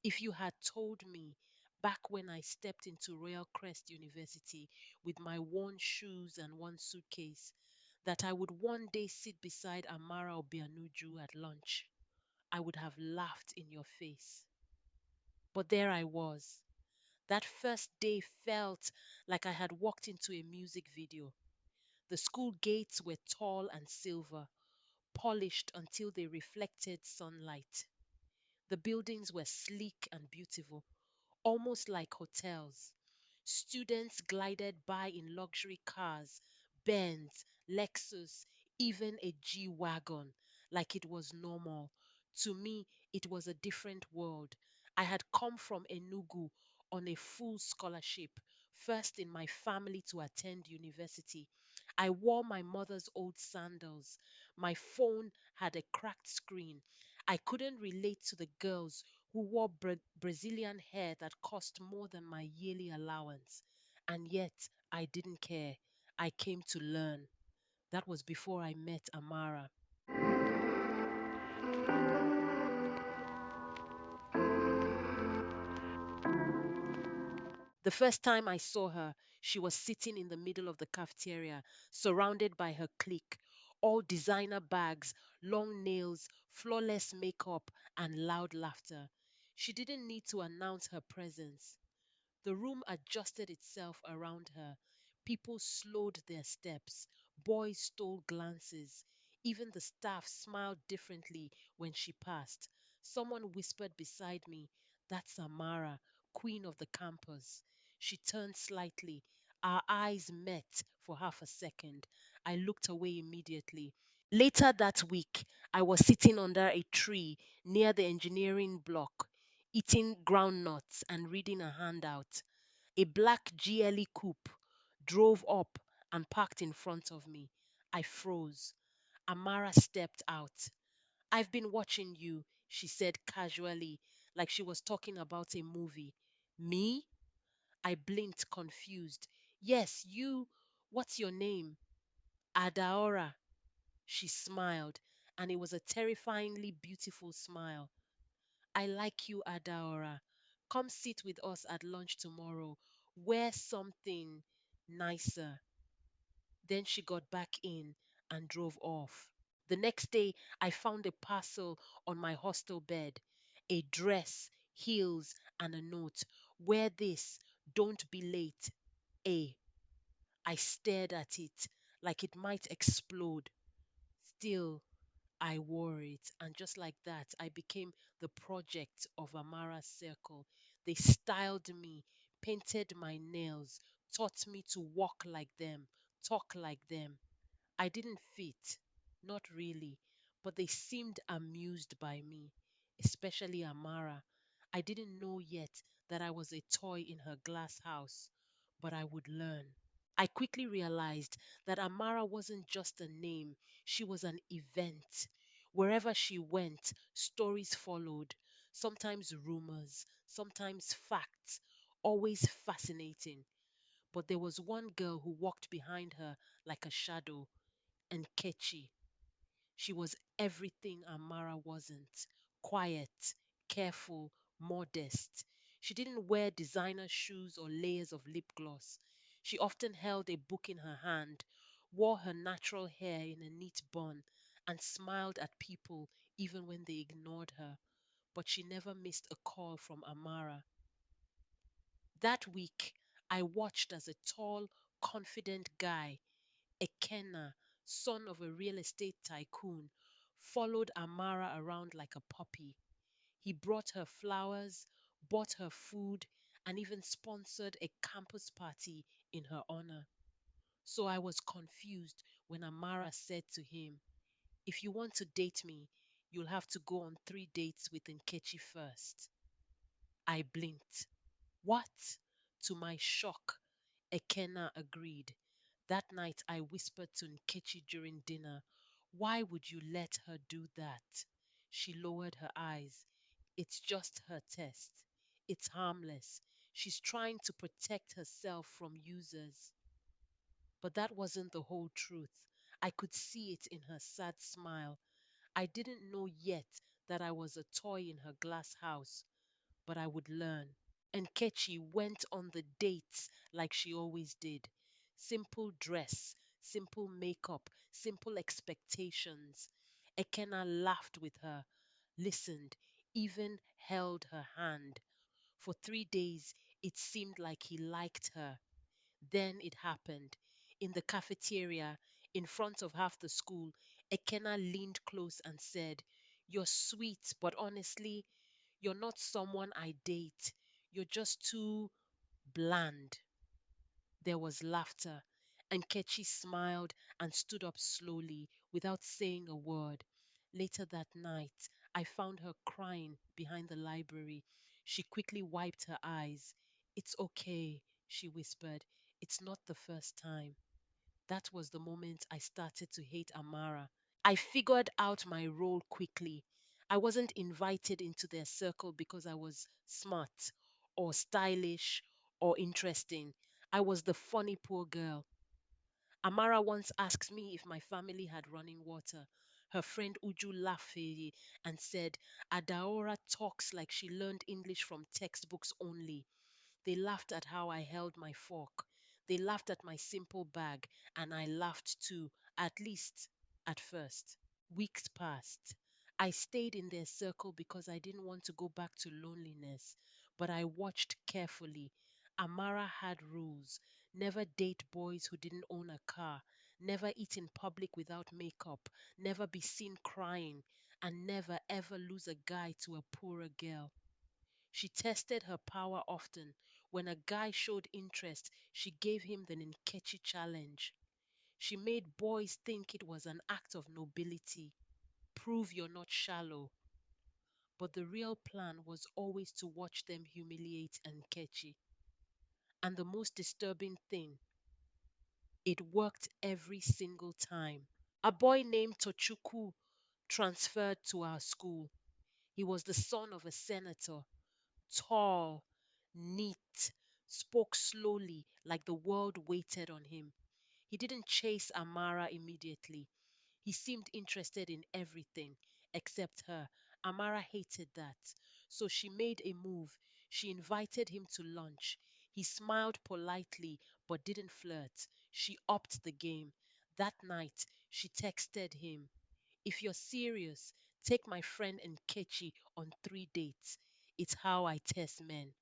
If you had told me back when I stepped into Royal Crest University with my worn shoes and one suitcase that I would one day sit beside Amara Obianuju at lunch, I would have laughed in your face. But there I was. That first day felt like I had walked into a music video. The school gates were tall and silver, polished until they reflected sunlight. The buildings were sleek and beautiful, almost like hotels. Students glided by in luxury cars, Benz, Lexus, even a G Wagon, like it was normal. To me, it was a different world. I had come from Enugu on a full scholarship, first in my family to attend university. I wore my mother's old sandals. My phone had a cracked screen. I couldn't relate to the girls who wore Brazilian hair that cost more than my yearly allowance. And yet, I didn't care. I came to learn. That was before I met Amara. The first time I saw her, she was sitting in the middle of the cafeteria, surrounded by her clique, all designer bags, long nails, flawless makeup, and loud laughter. She didn't need to announce her presence. The room adjusted itself around her. People slowed their steps. Boys stole glances. Even the staff smiled differently when she passed. Someone whispered beside me, "That's Amara, queen of the campus." She turned slightly. Our eyes met for half a second. I looked away immediately. Later that week, I was sitting under a tree near the engineering block, eating groundnuts and reading a handout. A black GLE coupe drove up and parked in front of me. I froze. Amara stepped out. "I've been watching you," she said casually, like she was talking about a movie. "Me?" I blinked, confused. "Yes, you. What's your name?" "Adaora." She smiled, and it was a terrifyingly beautiful smile. "I like you, Adaora. Come sit with us at lunch tomorrow. Wear something nicer." Then she got back in and drove off. The next day, I found a parcel on my hostel bed, a dress, heels, and a note. "Wear this. Don't be late. A." I stared at it like it might explode. Still, I wore it, and just like that, I became the project of Amara's circle. They styled me, painted my nails, taught me to walk like them, talk like them. I didn't fit, not really, but they seemed amused by me, especially Amara. I didn't know yet that I was a toy in her glass house, but I would learn. I quickly realized that Amara wasn't just a name, she was an event. Wherever she went, stories followed, sometimes rumors, sometimes facts, always fascinating. But there was one girl who walked behind her like a shadow, and Nkechi. She was everything Amara wasn't: quiet, careful, modest. She didn't wear designer shoes or layers of lip gloss. She often held a book in her hand, wore her natural hair in a neat bun, and smiled at people even when they ignored her. But she never missed a call from Amara. That week, I watched as a tall, confident guy, Ekena, son of a real estate tycoon, followed Amara around like a puppy. He brought her flowers, bought her food, and even sponsored a campus party in her honor. So I was confused when Amara said to him, "If you want to date me, you'll have to go on 3 dates with Nkechi first." I blinked. "What?" To my shock, Ekena agreed. That night I whispered to Nkechi during dinner, "Why would you let her do that?" She lowered her eyes. "It's just her test. It's harmless. She's trying to protect herself from users." But that wasn't the whole truth. I could see it in her sad smile. I didn't know yet that I was a toy in her glass house, but I would learn. And Kechi went on the dates like she always did. Simple dress, simple makeup, simple expectations. Ekena laughed with her, listened, even held her hand. For 3 days, it seemed like he liked her. Then it happened. In the cafeteria, in front of half the school, Ekena leaned close and said, "You're sweet, but honestly, you're not someone I date. You're just too bland." There was laughter, and Kechi smiled and stood up slowly without saying a word. Later that night, I found her crying behind the library. She quickly wiped her eyes. "It's okay," she whispered. "It's not the first time." That was the moment I started to hate Amara. I figured out my role quickly. I wasn't invited into their circle because I was smart or stylish or interesting. I was the funny poor girl. Amara once asked me if my family had running water. Her friend Uju laughed and said, "Adaora talks like she learned English from textbooks only." They laughed at how I held my fork. They laughed at my simple bag, and I laughed too, at least at first. Weeks passed. I stayed in their circle because I didn't want to go back to loneliness, but I watched carefully. Amara had rules: never date boys who didn't own a car, never eat in public without makeup, never be seen crying, and never ever lose a guy to a poorer girl. She tested her power often. When a guy showed interest, she gave him the Nkechi challenge. She made boys think it was an act of nobility. Prove you're not shallow. But the real plan was always to watch them humiliate Nkechi. And the most disturbing thing, it worked every single time. A boy named Tochukwu transferred to our school. He was the son of a senator, tall, neat, spoke slowly like the world waited on him. He didn't chase Amara immediately. He seemed interested in everything except her. Amara hated that. So she made a move. She invited him to lunch. He smiled politely but didn't flirt. She upped the game. That night, she texted him, "If you're serious, take my friend Nkechi on 3 dates. It's how I test men."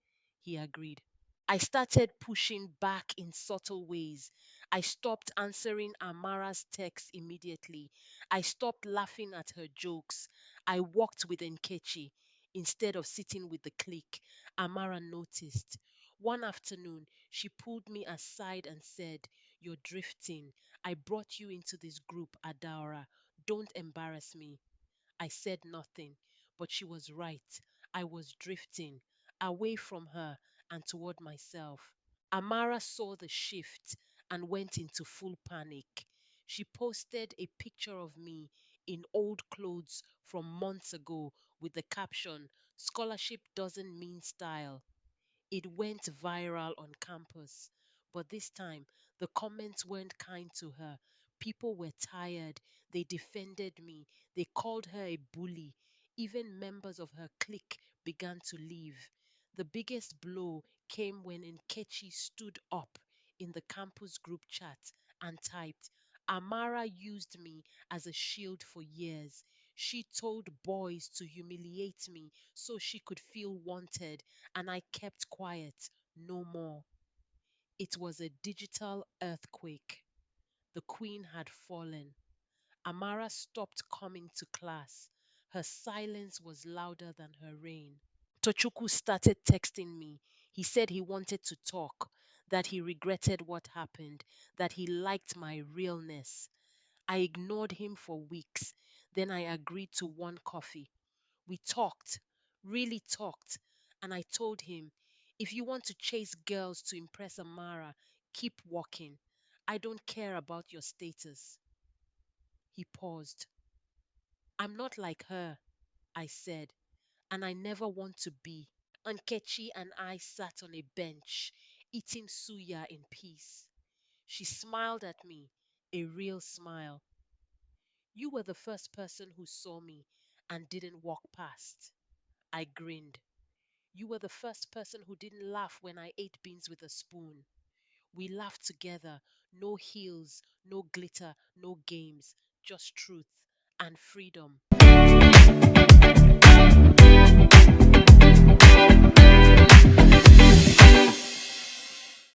He agreed. I started pushing back in subtle ways. I stopped answering Amara's texts immediately. I stopped laughing at her jokes. I walked with Nkechi instead of sitting with the clique. Amara noticed. One afternoon, she pulled me aside and said, "You're drifting. I brought you into this group, Adaora. Don't embarrass me." I said nothing, but she was right. I was drifting away from her and toward myself. Amara saw the shift and went into full panic. She posted a picture of me in old clothes from months ago with the caption, "Scholarship doesn't mean style." It went viral on campus. But this time, the comments weren't kind to her. People were tired. They defended me. They called her a bully. Even members of her clique began to leave. The biggest blow came when Nkechi stood up in the campus group chat and typed, "Amara used me as a shield for years. She told boys to humiliate me so she could feel wanted, and I kept quiet, no more." It was a digital earthquake. The queen had fallen. Amara stopped coming to class. Her silence was louder than her reign. Tochukwu started texting me. He said he wanted to talk, that he regretted what happened, that he liked my realness. I ignored him for weeks. Then I agreed to one coffee. We talked, really talked, and I told him, "If you want to chase girls to impress Amara, keep walking. I don't care about your status." He paused. "I'm not like her," I said, "and I never want to be." Nkechi and I sat on a bench, eating suya in peace. She smiled at me, a real smile. "You were the first person who saw me and didn't walk past." I grinned. You were the first person who didn't laugh when I ate beans with a spoon. We laughed together. No heels, no glitter, no games, just truth and freedom.